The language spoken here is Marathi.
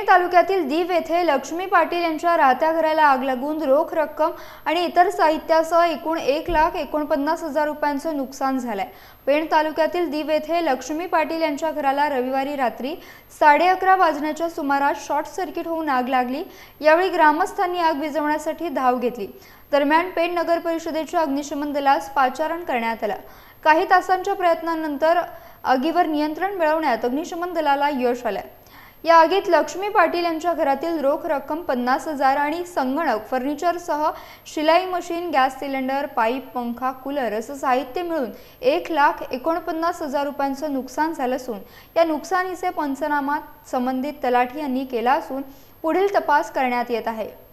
तालुक्यातील दीव येथे लक्ष्मी पाटील यांच्या राहत्या घराला आग लागून रोख रक्कम आणि इतर साहित्यासह एकूण 1,49,000 रुपयांचे नुकसान झाले। पेण तालुक्यातील दीव येथे लक्ष्मी पाटील यांच्या घराला रविवारी रात्री 11:30 वाजण्याच्या सुमारास शॉर्ट सर्किट होऊन आग लागली। यावेळी ग्रामस्थांनी आग विझवण्यासाठी धाव घेतली। दरम्यान पेण नगर परिषदेच्या अग्निशमन दलास पाचारण करण्यात आले। काही तासांच्या प्रयत्नानंतर आगीवर नियंत्रण मिळवण्यात अग्निशमन दलाला यश आले। या आगीत लक्ष्मी पाटील यांच्या घरातील रोख रक्कम 50,000 आणि संगणक, फर्निचरसह शिलाई मशीन, गॅस सिलेंडर, पाईप, पंखा, कूलर असे साहित्य मिळून 1,49,000 रुपयांचे नुकसान झाले असून या नुकसानीचे पंचनामा संबंधित तलाठी यांनी केला असून पुढील तपास करण्यात येत आहे।